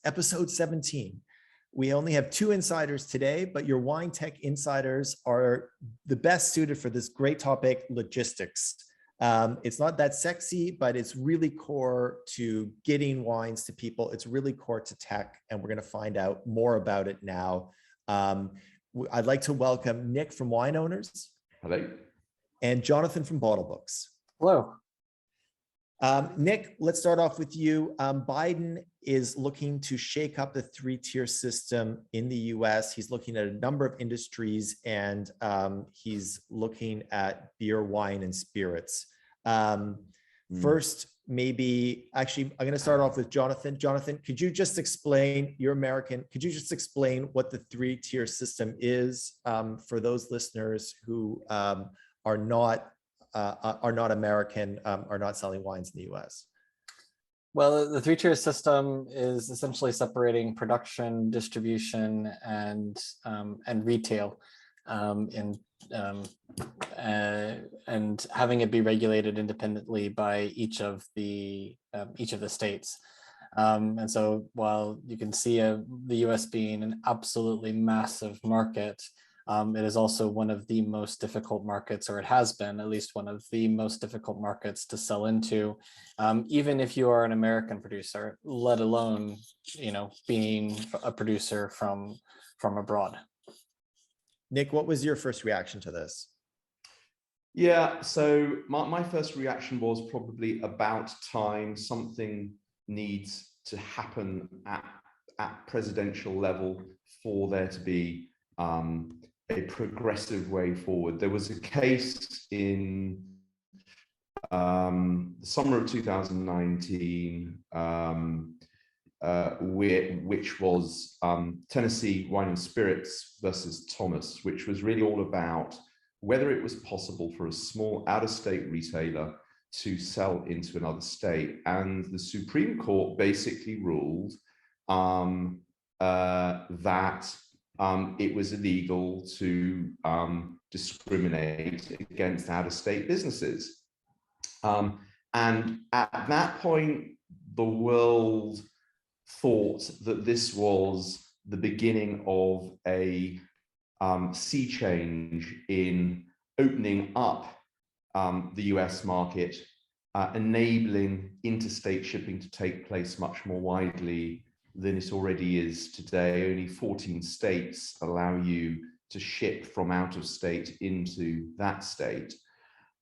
episode 17. We only have 2 insiders today, but your wine tech insiders are the best suited for this great topic, logistics. It's not that sexy, but it's really core to getting wines to people. It's really core to tech, and we're going to find out more about it now. I'd like to welcome Nick from Wine Owners. Hello. And Jonathan from Bottlebooks. Hello. Nick, let's start off with you. Biden is looking to shake up the 3-tier system in the US. He's looking at a number of industries, and he's looking at beer, wine, and spirits. First, maybe, actually, I'm going to start off with Jonathan. Jonathan, could you just explain, you're American, could you just explain what the 3-tier system is for those listeners who are not American, are not selling wines in the US? Well, the 3-tier system is essentially separating production, distribution, and retail, and having it be regulated independently by each of the states. And so, while you can see the US being an absolutely massive market, it is also one of the most difficult markets, or it has been at least one of the most difficult markets to sell into, even if you are an American producer, let alone, being a producer from abroad. Nick, what was your first reaction to this? Yeah, so my first reaction was probably about time. Something needs to happen at presidential level for there to be a progressive way forward. There was a case in the summer of 2019, which was Tennessee Wine and Spirits versus Thomas, which was really all about whether it was possible for a small out-of-state retailer to sell into another state. And the Supreme Court basically ruled that it was illegal to discriminate against out-of-state businesses. And at that point, the world thought that this was the beginning of a sea change in opening up the US market, enabling interstate shipping to take place much more widely than it already is today. Only 14 states allow you to ship from out of state into that state.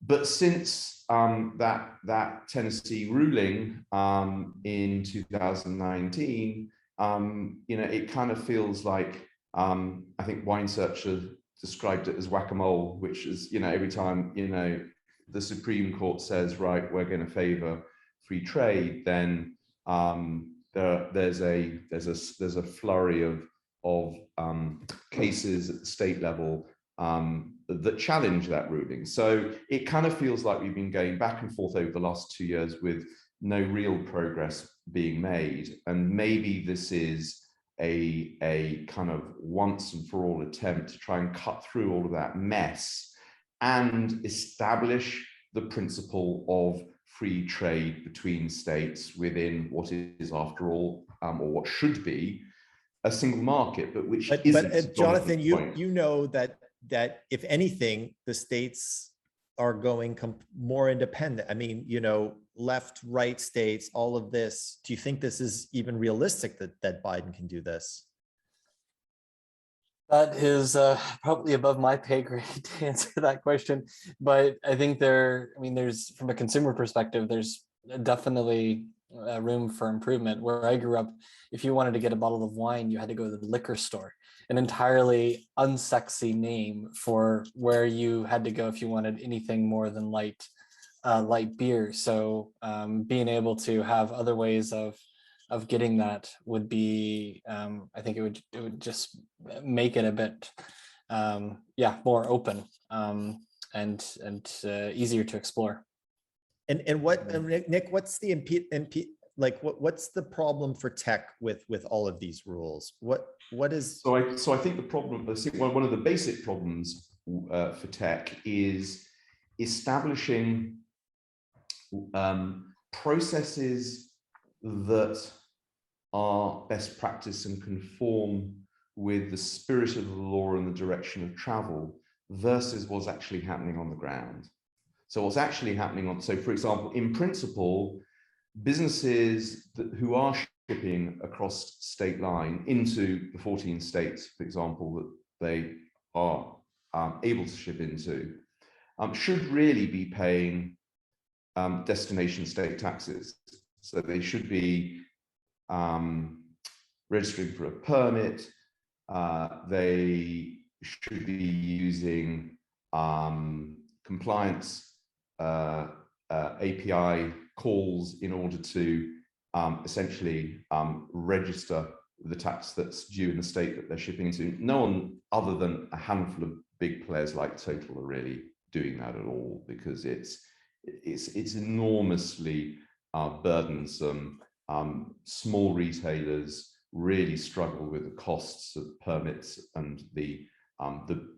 But since that Tennessee ruling in 2019, it kind of feels like, I think Wine Searcher described it as whack-a-mole, which is, every time, the Supreme Court says, right, we're going to favor free trade, then there's a flurry of cases at the state level that challenge that ruling. So it kind of feels like we've been going back and forth over the last 2 years with no real progress being made. And maybe this is a kind of once and for all attempt to try and cut through all of that mess and establish the principle of free trade between states within what is, after all, or what should be a single market, but which isn't. But Jonathan, you know that if anything, the states are going more independent. I mean, left, right states, all of this. Do you think this is even realistic that Biden can do this? That is probably above my pay grade to answer that question. But I think there's, from a consumer perspective, there's definitely room for improvement. Where I grew up, if you wanted to get a bottle of wine, you had to go to the liquor store, an entirely unsexy name for where you had to go if you wanted anything more than light beer. So being able to have other ways of getting that would be, I think it would just make it a bit, more open and easier to explore. And what, Nick, what's the what's the problem for tech with all of these rules? What is? So I think the problem, one of the basic problems for tech is establishing processes that are best practice and conform with the spirit of the law and the direction of travel versus what's actually happening on the ground. So what's actually happening on, so for example, in principle, businesses who are shipping across state line into the 14 states, for example, that they are able to ship into, should really be paying destination state taxes. So they should be registering for a permit. They should be using compliance API calls in order to essentially register the tax that's due in the state that they're shipping into. No one other than a handful of big players like Total are really doing that at all, because it's enormously burdensome. Small retailers really struggle with the costs of permits and the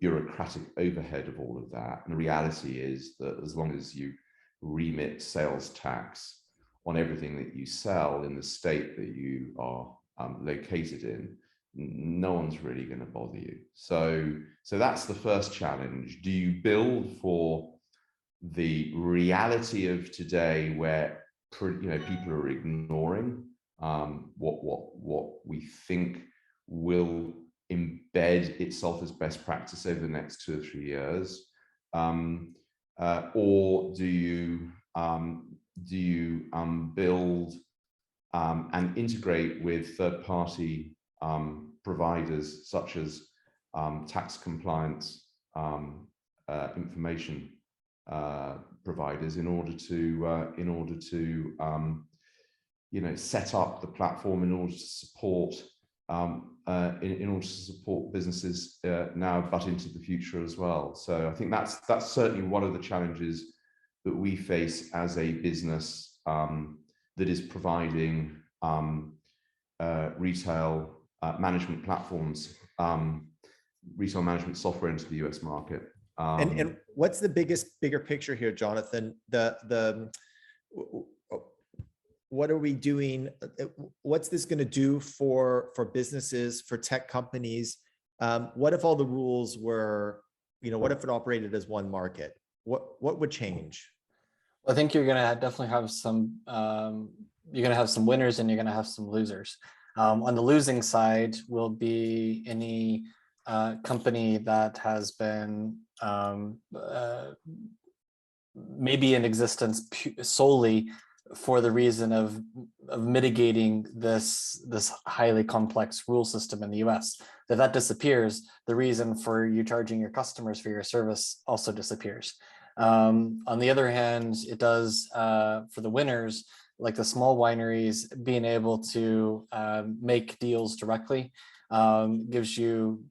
bureaucratic overhead of all of that. And the reality is that as long as you remit sales tax on everything that you sell in the state that you are located in, no one's really going to bother you. So that's the first challenge. Do you build for the reality of today, where people are ignoring what we think will embed itself as best practice over the next 2 or 3 years, or do you build and integrate with third-party providers such as tax compliance information providers in order to set up the platform in order to support businesses now but into the future as well. So I think that's certainly one of the challenges that we face as a business that is providing retail management platforms, retail management software into the US market. And what's the bigger picture here, Jonathan? What are we doing? What's this going to do for businesses, for tech companies? What if all the rules were, what if it operated as one market? What would change? I think you're going to definitely have some, winners and you're going to have some losers. On the losing side will be any company that has been maybe in existence solely for the reason of mitigating this highly complex rule system in the US. If that disappears, the reason for you charging your customers for your service also disappears. On the other hand, it does for the winners, like the small wineries, being able to make deals directly gives you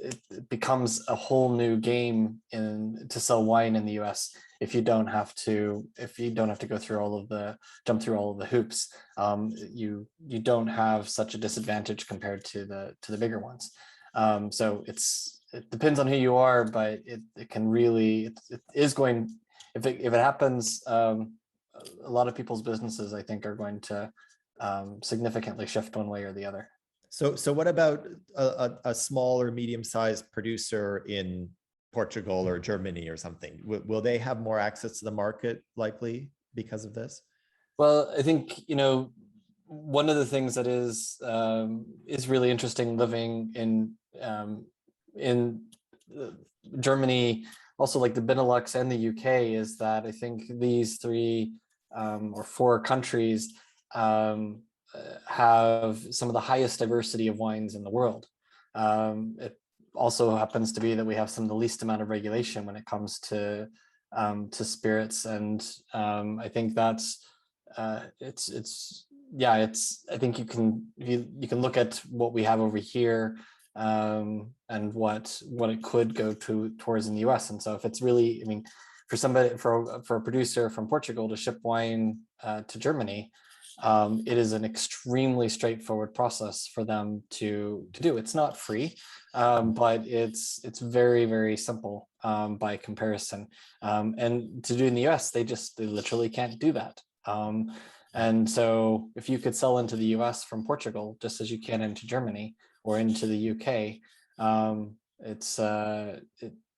it becomes a whole new game to sell wine in the US if you don't have to go through jump through all of the hoops. You don't have such a disadvantage compared to the bigger ones. So it depends on who you are, but it can really, it is going, if it happens, a lot of people's businesses, I think, are going to significantly shift one way or the other. So what about a small or medium-sized producer in Portugal or Germany or something? Will they have more access to the market likely because of this? Well, I think, one of the things that is really interesting living in Germany, also like the Benelux and the UK, is that I think these 3 or 4 countries have some of the highest diversity of wines in the world. It also happens to be that we have some of the least amount of regulation when it comes to spirits, and I think that's I think you can look at what we have over here and what it could go towards in the US. And so if it's really, for a producer from Portugal to ship wine to Germany, it is an extremely straightforward process for them to do. It's not free, but it's very, very simple by comparison. And to do in the US, they literally can't do that. And so if you could sell into the US from Portugal, just as you can into Germany or into the UK,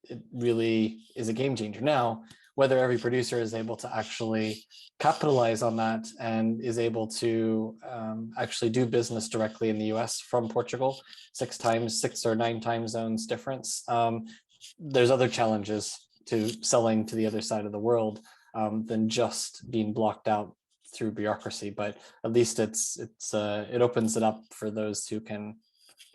it really is a game changer. Now, whether every producer is able to actually capitalize on that and is able to actually do business directly in the US from Portugal, 6 or 9 time zones difference. There's other challenges to selling to the other side of the world than just being blocked out through bureaucracy, but at least it opens it up for those who can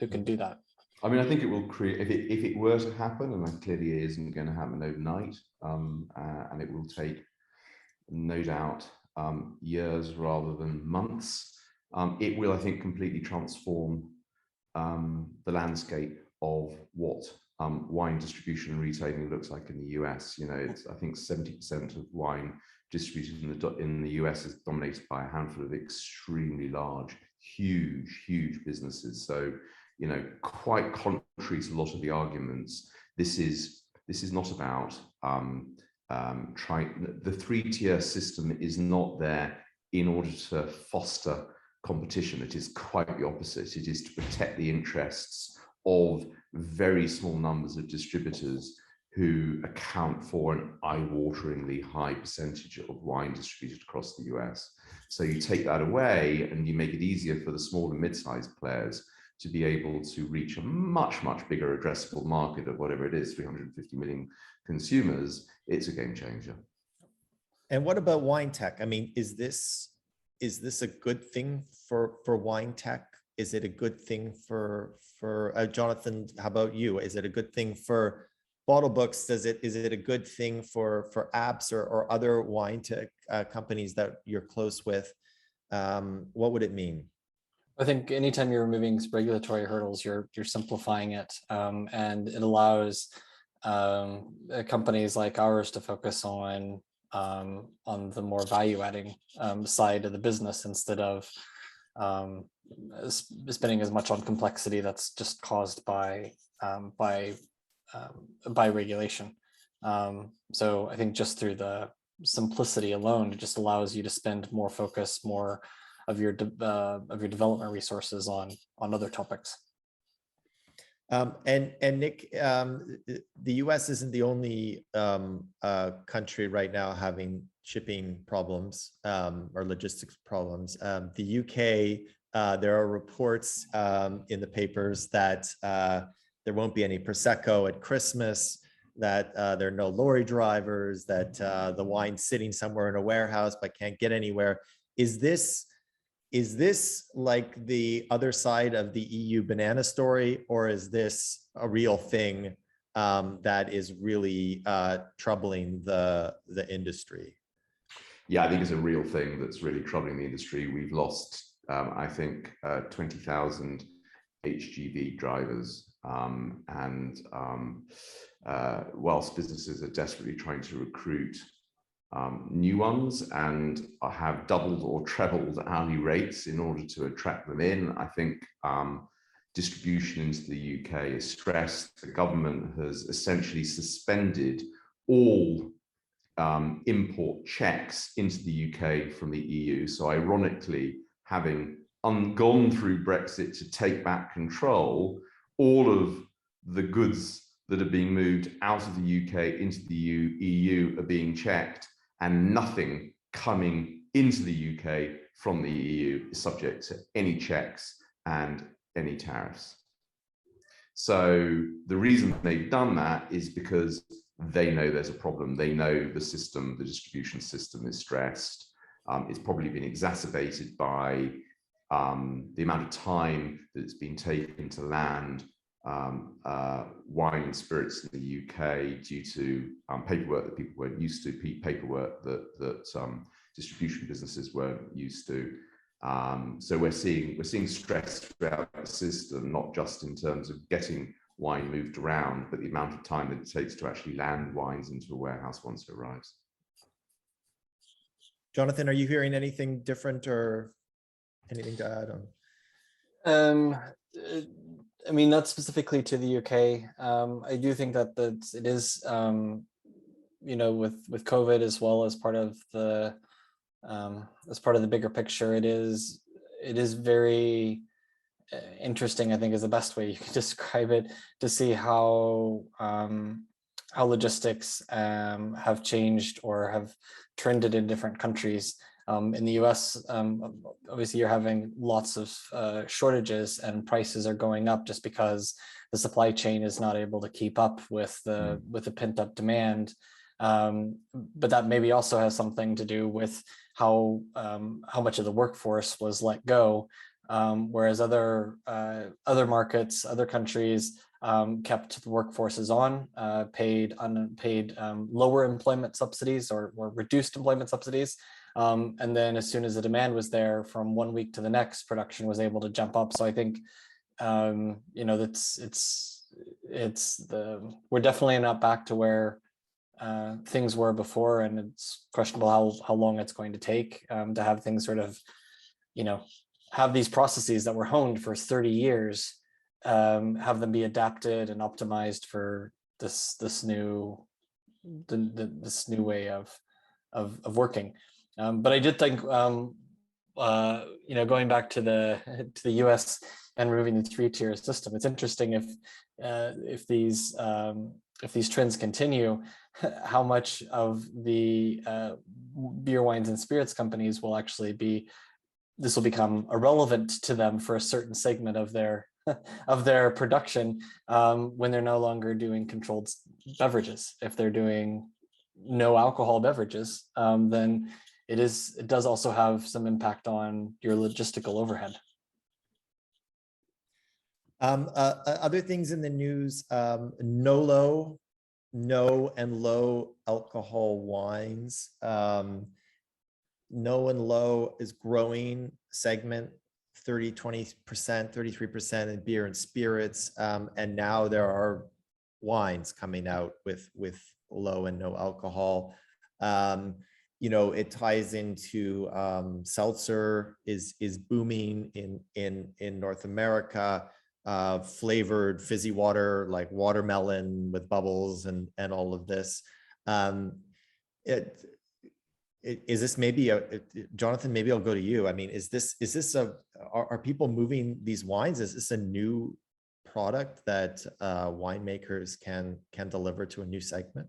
do that. I mean, I think it will create, if it were to happen, and that clearly isn't going to happen overnight, and it will take, no doubt, years rather than months, it will, I think, completely transform the landscape of what wine distribution and retailing looks like in the US. You know, it's, I think 70% of wine distributed in the US is dominated by a handful of extremely large, huge businesses. So, you know, quite contrary to a lot of the arguments, this is not about trying. The 3-tier system is not there in order to foster competition. It is quite the opposite. It is to protect the interests of very small numbers of distributors who account for an eye-wateringly high percentage of wine distributed across the US. So you take that away and you make it easier for the small and mid-sized players to be able to reach a much bigger addressable market of whatever it is, 350 million consumers. It's a game changer. And what about wine tech? I mean, is this a good thing for wine tech? Is it a good thing for Jonathan? How about you? Is it a good thing for Bottlebooks? Is it a good thing for apps or other wine tech companies that you're close with? What would it mean? I think anytime you're removing regulatory hurdles, you're simplifying it, and it allows companies like ours to focus on the more value-adding side of the business instead of spending as much on complexity that's just caused by regulation. So I think just through the simplicity alone, it just allows you to spend more focus, more of your development resources on other topics. And Nick, the US isn't the only country right now having shipping problems or logistics problems. The UK, there are reports in the papers that there won't be any prosecco at Christmas, that there are no lorry drivers, that the wine's sitting somewhere in a warehouse but can't get anywhere. Is this like the other side of the EU banana story, or is this a real thing that is really troubling the industry? Yeah, I think it's a real thing that's really troubling the industry. We've lost, I think, 20,000 HGV drivers, and whilst businesses are desperately trying to recruit new ones and have doubled or trebled hourly rates in order to attract them in, I think distribution into the UK is stressed. The government has essentially suspended all import checks into the UK from the EU. So ironically, having gone through Brexit to take back control, all of the goods that are being moved out of the UK into the EU are being checked, and nothing coming into the UK from the EU is subject to any checks and any tariffs. So the reason they've done that is because they know there's a problem. They know the system, the distribution system is stressed. It's probably been exacerbated by the amount of time that it's been taken to land wine and spirits in the UK due to paperwork that people weren't used to, paperwork that distribution businesses weren't used to. So we're seeing stress throughout the system, not just in terms of getting wine moved around, but the amount of time that it takes to actually land wines into a warehouse once it arrives. Jonathan, are you hearing anything different or anything to add on? I mean, not specifically to the UK. I do think that it is, you know, with COVID as well as part of the as part of the bigger picture, it is very interesting, I think is the best way you can describe it, to see how logistics have changed or have trended in different countries. In the US, obviously you're having lots of shortages and prices are going up just because the supply chain is not able to keep up with the pent up demand. But that maybe also has something to do with how much of the workforce was let go, whereas other markets, other countries kept the workforces on, paid unpaid lower employment subsidies or reduced employment subsidies. And then as soon as the demand was there, from one week to the next, production was able to jump up. So I think, you know, we're definitely not back to where things were before, and it's questionable how long it's going to take to have things sort of, you know, have these processes that were honed for 30 years, have them be adapted and optimized for this new way of working. But I did think, you know, going back to the US and removing the 3-tier system, it's interesting if these trends continue, how much of the beer, wines, and spirits companies will actually be, this will become irrelevant to them for a certain segment of their production, when they're no longer doing controlled beverages. If they're doing no alcohol beverages, then it does also have some impact on your logistical overhead. Other things in the news, NOLO, no and low alcohol wines. No and low is growing segment, 20%, 33% in beer and spirits. And now there are wines coming out with low and no alcohol. You know, it ties into seltzer is booming in North America. Flavored fizzy water like watermelon with bubbles and all of this. Is this maybe Jonathan, maybe I'll go to you. I mean, is this are people moving these wines? Is this a new product that winemakers can deliver to a new segment?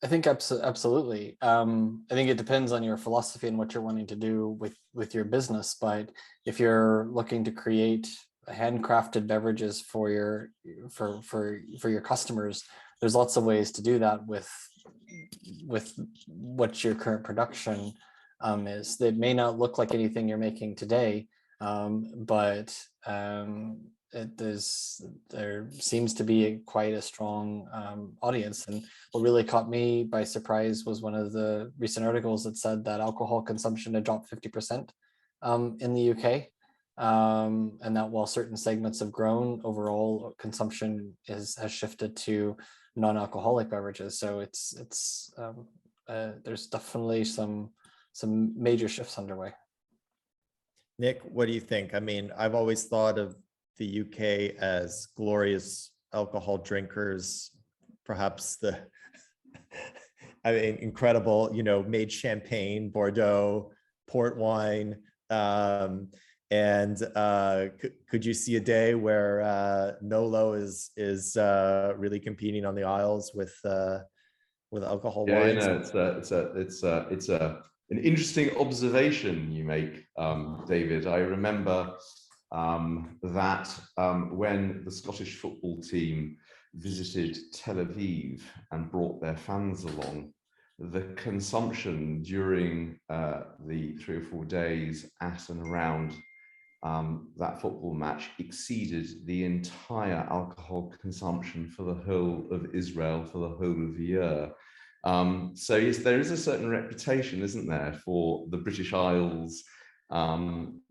I think absolutely. I think it depends on your philosophy and what you're wanting to do with your business. But if you're looking to create handcrafted beverages for your customers, there's lots of ways to do that with what your current production is. They may not look like anything you're making today, but there seems to be quite a strong audience. And what really caught me by surprise was one of the recent articles that said that alcohol consumption had dropped 50% in the UK. And that while certain segments have grown, overall consumption has shifted to non-alcoholic beverages. So there's definitely some major shifts underway. Nick, what do you think? I mean, I've always thought of the UK as glorious alcohol drinkers, perhaps I mean, incredible, you know, made champagne, Bordeaux, port wine. And could you see a day where NOLO is really competing on the aisles with alcohol wines? You know, it's an interesting observation you make, David. I remember that when the Scottish football team visited Tel Aviv and brought their fans along, the consumption during the 3 or 4 days at and around that football match exceeded the entire alcohol consumption for the whole of Israel for the whole of the year. So yes, there is a certain reputation, isn't there, for the British Isles to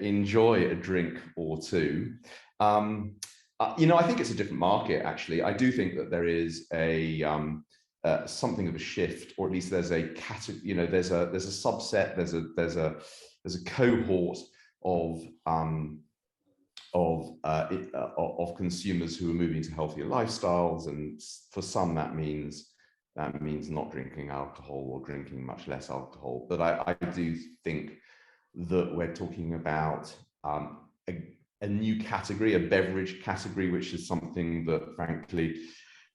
enjoy a drink or two. You know, I think it's a different market, actually. I do think that there is a something of a shift, or at least there's a category, you know, there's a subset, there's a cohort of consumers who are moving to healthier lifestyles, and for some that means that means not drinking alcohol or drinking much less alcohol. But I do think that we're talking about a new category, a beverage category, which is something that, frankly,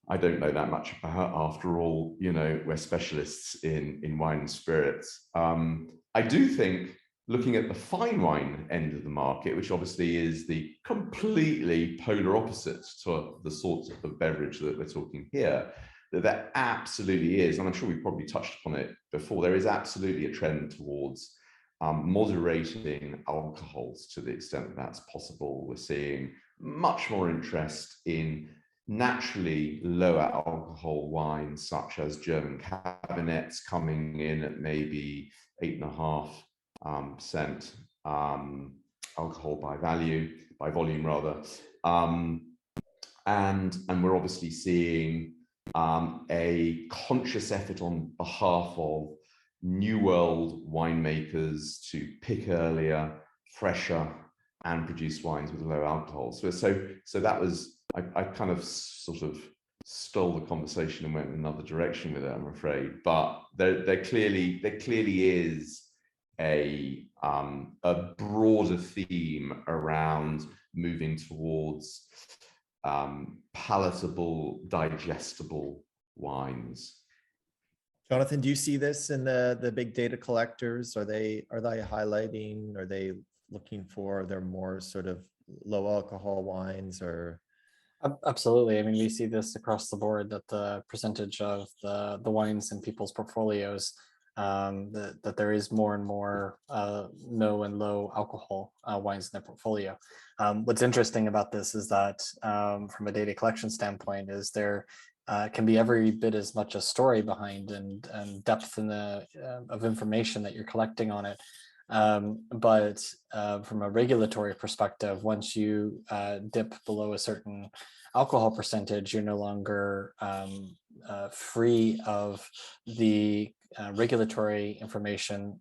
I don't know that much about. After all, you know, we're specialists in wine and spirits. I do think, looking at the fine wine end of the market, which obviously is the completely polar opposite to the sorts of beverage that we're talking here, that there absolutely is, and I'm sure we probably touched upon it before, there is absolutely a trend towards moderating alcohols to the extent that that's possible. We're seeing much more interest in naturally lower alcohol wines, such as German Cabinets, coming in at maybe 8.5% alcohol by volume rather. And we're obviously seeing a conscious effort on behalf of New World winemakers to pick earlier, fresher, and produce wines with low alcohol. So that was, I kind of sort of stole the conversation and went in another direction with it, I'm afraid. But there clearly is a broader theme around moving towards palatable, digestible wines. Jonathan, do you see this in the big data collectors? Are they highlighting? Are they looking for their more sort of low alcohol wines? Or absolutely. I mean, we see this across the board, that the percentage of the wines in people's portfolios, that there is more and more no and low alcohol wines in their portfolio. What's interesting about this is that from a data collection standpoint, is there can be every bit as much a story behind and depth in the of information that you're collecting on it. But from a regulatory perspective, once you dip below a certain alcohol percentage, you're no longer free of the regulatory information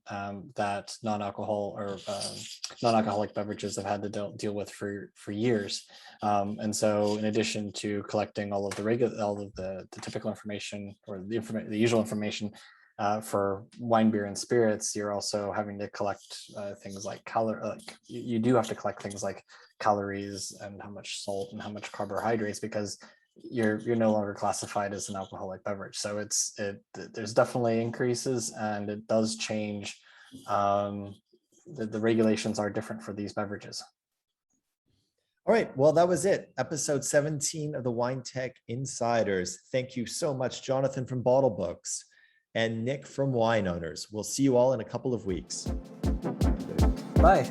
that non-alcoholic beverages have had to deal with for years. And so, in addition to collecting all of the typical information, or the usual information for wine, beer, and spirits, you're also having to collect things like you do have to collect things like calories and how much salt and how much carbohydrates, because you're no longer classified as an alcoholic beverage. So there's definitely increases, and it does change. The regulations are different for these beverages. all right, well, that was it. Episode 17 of the Wine Tech Insiders. Thank you so much, Jonathan from Bottlebooks and Nick from Wine Owners. We'll see you all in a couple of weeks. Bye.